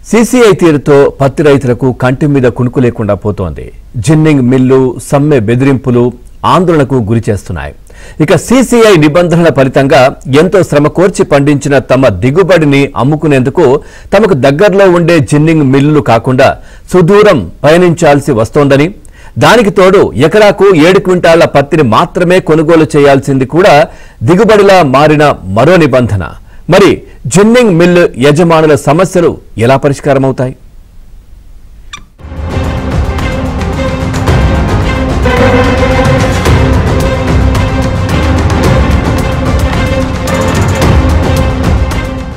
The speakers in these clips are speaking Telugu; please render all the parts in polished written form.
సీసీఐ తీరుతో పత్తి రైతులకు కంటి మీద కునుకు లేకుండా పోతోంది. జిన్నింగ్ మిల్లు సమ్మె బెదిరింపులు ఆందోళనకు గురి చేస్తున్నాయి. ఇక సీసీఐ నిబంధనల ఫలితంగా ఎంతో శ్రమ కోర్చి పండించిన తమ దిగుబడిని అమ్ముకునేందుకు తమకు దగ్గరలో ఉండే జిన్నింగ్ మిల్లులు కాకుండా సుదూరం పయనించాల్సి వస్తోందని, దానికి తోడు ఎకరాకు 7 క్వింటాళ్ల పత్తిని మాత్రమే కొనుగోలు చేయాల్సింది కూడా దిగుబడిలా మారిన మరో నిబంధన. మరి జిన్నింగ్ మిల్లు యజమానుల సమస్యలు ఎలా పరిష్కారమవుతాయి?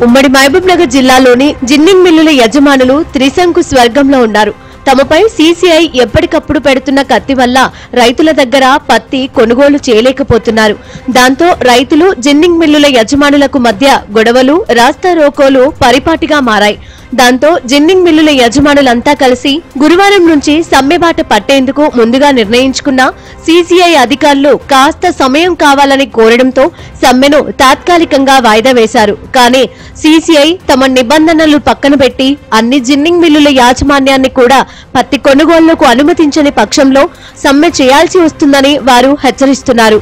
ఉమ్మడి మహబూబ్ నగర్ జిల్లాలోని జిన్నింగ్ మిల్లుల యజమానులు త్రిశంకు స్వర్గంలో ఉన్నారు. తమపై సీసీఐ ఎప్పటికప్పుడు పెడుతున్న కత్తి వల్ల రైతుల దగ్గర పత్తి కొనుగోలు చేయలేకపోతున్నారు. దాంతో రైతులు జిన్నింగ్ మిల్లుల యజమానులకు మధ్య గొడవలు, రాస్తారోకోలు పరిపాటిగా మారాయి. దాంతో జిన్నింగ్ మిల్లుల యజమానులంతా కలిసి గురువారం నుంచి సమ్మెబాట పట్టేందుకు ముందుగా నిర్ణయించుకున్న సీసీఐ అధికారులు కాస్త సమయం కావాలని కోరడంతో సమ్మెను తాత్కాలికంగా వాయిదా వేశారు. కానీ సీసీఐ తమ నిబంధనలు పక్కన పెట్టి అన్ని జిన్నింగ్ మిల్లుల యాజమాన్యాన్ని కూడా పత్తి కొనుగోళ్లకు అనుమతించని పక్షంలో సమ్మె చేయాల్సి వస్తుందని వారు హెచ్చరిస్తున్నారు.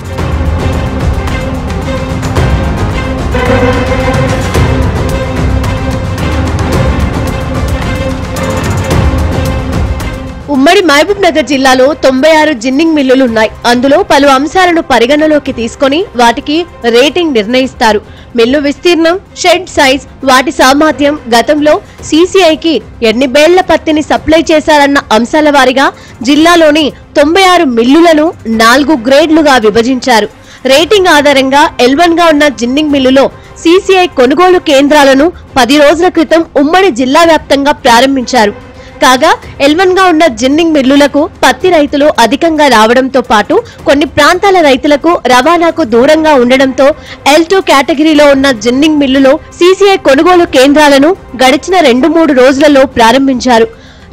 ఉమ్మడి మహబూబ్ నగర్ జిల్లాలో 96 జిన్నింగ్ మిల్లులున్నాయి. అందులో పలు అంశాలను పరిగణలోకి తీసుకుని వాటికి రేటింగ్ నిర్ణయిస్తారు. మిల్లు విస్తీర్ణం, షెడ్ సైజ్, వాటి సామర్థ్యం, గతంలో సీసీఐకి ఎన్ని బేళ్ల పత్తిని సప్లై చేశారన్న అంశాల వారీగా జిల్లాలోని 96 మిల్లులను 4 గ్రేడ్లుగా విభజించారు. రేటింగ్ ఆధారంగా L1 గా ఉన్న జిన్నింగ్ మిల్లులో సీసీఐ కొనుగోలు కేంద్రాలను 10 రోజుల క్రితం ఉమ్మడి జిల్లా వ్యాప్తంగా ప్రారంభించారు. కాగా L1 గా ఉన్న జిన్నింగ్ మిల్లులకు పత్తి రైతులు అధికంగా రావడంతో పాటు కొన్ని ప్రాంతాల రైతులకు రవాణాకు దూరంగా ఉండడంతో L2 కేటగిరీలో ఉన్న జిన్నింగ్ మిల్లులో సీసీఐ కొనుగోలు కేంద్రాలను గడిచిన 2-3 రోజులలో ప్రారంభించారు.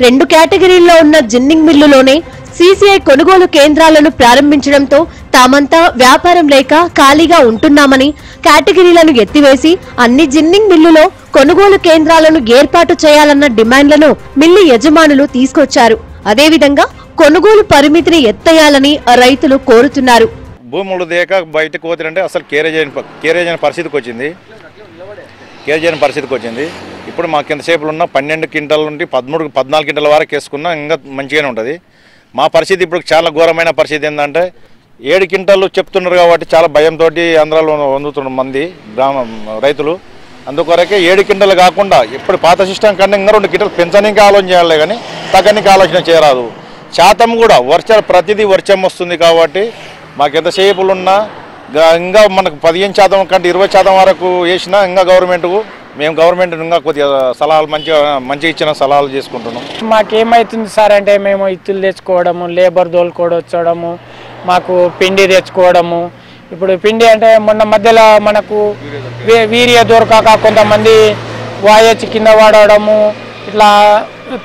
2 కేటగిరీల్లో ఉన్న జిన్నింగ్ మిల్లులోనే సీసీఐ కొనుగోలు కేంద్రాలను ప్రారంభించడంతో తామంతా వ్యాపారం లేక ఖాళీగా ఉంటున్నామని, కేటగిరీలను ఎత్తివేసి అన్ని జిన్నింగ్ మిల్లులో కొనుగోలు కేంద్రాలను ఏర్పాటు చేయాలన్న డిమాండ్లను మిల్లు యజమానులు తీసుకొచ్చారు. అదేవిధంగా కొనుగోలు పరిమితిని ఎత్తేయాలని రైతులు కోరుతున్నారు. భూములు దేక బయటకు పోతారంటే అసలు కేరేజ్ అయిన పరిస్థితికి వచ్చింది. ఇప్పుడు మాకు ఎంతసేపులు ఉన్న 12 క్వింటాల నుండి 13-14 క్వింటాల వరకు వేసుకున్నా ఇంకా మంచిగానే ఉంటుంది. మా పరిస్థితి ఇప్పుడు చాలా ఘోరమైన పరిస్థితి ఏంటంటే 7 క్వింటాలు చెప్తున్నారు కాబట్టి చాలా భయంతో ఆంధ్రాలో వందుతున్న మంది రైతులు. అందుకొరకే 7 క్వింటాలు కాకుండా ఇప్పుడు పాత సిస్టమ్ కన్నా ఇంకా 2 క్వింటాలు పెంచడానికి ఆలోచన చేయాలి, కానీ తగ్గనికి ఆలోచన చేయరాదు. శాతం కూడా ప్రతిదీ వర్షం వస్తుంది కాబట్టి మాకు ఎంతసేపులు ఉన్నా ఇంకా మనకు 15% కంటే 20% వరకు వేసినా ఇంకా గవర్నమెంట్ ఇంకా కొద్దిగా సలహాలు మంచిగా ఇచ్చిన సలహాలు చేసుకుంటున్నాం. మాకేమవుతుంది సార్ అంటే మేము ఇత్తులు తెచ్చుకోవడము, లేబర్ తోలుకోవడము, మాకు పిండి తెచ్చుకోవడము. ఇప్పుడు పిండి అంటే మొన్న మధ్యలో మనకు వీర్య దొరకక కొంతమంది వాయొచ్చి కింద పడడము, ఇట్లా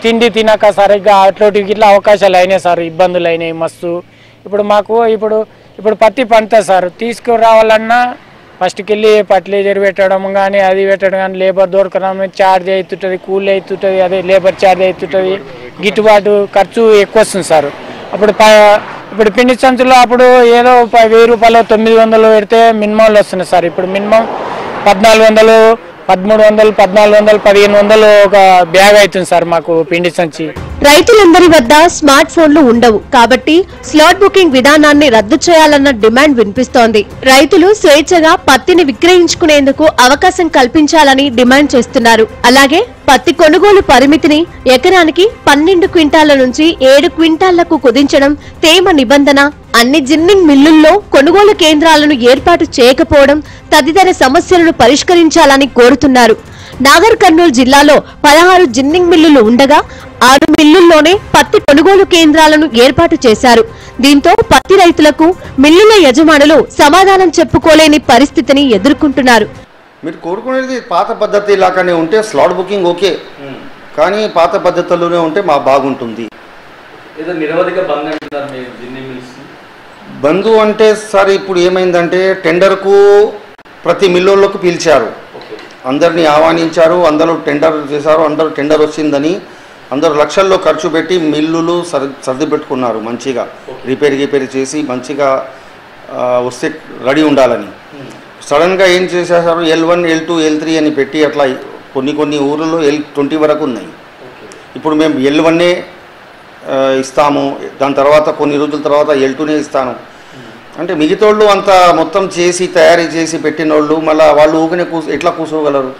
తిండి తినక సరిగ్గా అట్లాంటివి ఇట్లా అవకాశాలు అయినాయి సార్, ఇబ్బందులు అయినాయి మస్తు. ఇప్పుడు మాకు ఇప్పుడు పత్తి పంట సార్ తీసుకురావాలన్నా ఫస్ట్కి వెళ్ళి ఫర్టిలైజర్ పెట్టడం కానీ అది పెట్టడం కానీ, లేబర్ దొరకడం ఛార్జ్ అవుతుంటుంది, కూలీ అవుతుంటుంది, అదే లేబర్ ఛార్జ్ అవుతుంటుంది, గిట్టుబాటు ఖర్చు ఎక్కువ వస్తుంది సార్. ఇప్పుడు పిండి సంచుల్లో అప్పుడు ఏదో 1000 రూపాయలు 900 పెడితే మినిమంలో వస్తున్నాయి సార్. ఇప్పుడు మినిమం 1400, 1300, 1400, 1500 ఒక బ్యాగ్ అవుతుంది సార్ మాకు పిండి సంచి. రైతులందరి వద్ద స్మార్ట్ ఫోన్లు ఉండవు కాబట్టి స్లాట్ బుకింగ్ విధానాన్ని రద్దు చేయాలన్న డిమాండ్ వినిపిస్తోంది. రైతులు స్వేచ్ఛగా పత్తిని విక్రయించుకునేందుకు అవకాశం కల్పించాలని డిమాండ్ చేస్తున్నారు. అలాగే పత్తి కొనుగోలు పరిమితిని ఎకరానికి 12 క్వింటాల నుంచి 7 క్వింటాళ్లకు కుదించడం, తేమ నిబంధన, అన్ని జిన్నింగ్ మిల్లుల్లో కొనుగోలు కేంద్రాలను ఏర్పాటు చేయకపోవడం తదితర సమస్యలను పరిష్కరించాలని కోరుతున్నారు. నాగర్ కర్నూలు జిల్లాలో 16 జిన్నింగ్ మిల్లులు ఉండగా 6 మిల్లుల్లోనే పత్తి కొనుగోలు కేంద్రాలను ఏర్పాటు చేశారు. దీంతో పత్తి రైతులకు మిల్లుల యజమానులు సమాధానం చెప్పుకోలేని పరిస్థితిని ఎదుర్కొంటున్నారు. మీరు కోరుకునేది పాత పద్ధతి లాగానే ఉంటే స్లాట్ బుకింగ్ ఓకే, కానీ పాత పద్ధతుల్లోనే ఉంటే మా బాగుంటుంది. బంధు అంటే సార్ ఇప్పుడు ఏమైందంటే టెండర్కు ప్రతి మిల్లులకు పిలిచారు. అందరినీ ఆహ్వానించారు, అందరూ టెండర్ చేశారు, అందరూ టెండర్ వచ్చిందని అందరూ లక్షల్లో ఖర్చు పెట్టి మిల్లులు సర్ది పెట్టుకున్నారు మంచిగా, రిపేర్ చేసి మంచిగా వస్తే రెడీ ఉండాలని. సడన్గా ఏం చేసేసారు, L1, L2, L3 అని పెట్టి అట్లా కొన్ని ఊర్లలో L20 వరకు ఉన్నాయి. ఇప్పుడు మేము L1 ఇస్తాము, దాని తర్వాత కొన్ని రోజుల తర్వాత L2 ఇస్తాను అంటే మిగతాళ్ళు అంత మొత్తం చేసి తయారీ చేసి పెట్టిన వాళ్ళు మళ్ళీ వాళ్ళు ఊకనే ఎట్లా కూర్చోగలరు?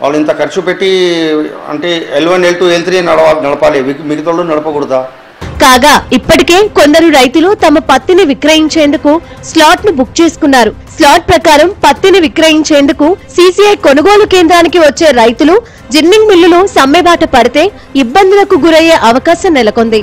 వాళ్ళు ఇంత ఖర్చు పెట్టి అంటే L1, L2, L3 నడపాలి, మిగతాళ్ళు నడపకూడదా? కాగా ఇప్పటికే కొందరు రైతులు తమ పత్తిని విక్రయించేందుకు స్లాట్ ను బుక్ చేసుకున్నారు. స్లాట్ ప్రకారం పత్తిని విక్రయించేందుకు CCI కొనుగోలు కేంద్రానికి వచ్చే రైతులు జిన్నింగ్ మిల్లులు సమ్మెబాట పడితే ఇబ్బందులకు గురయ్యే అవకాశం నెలకొంది.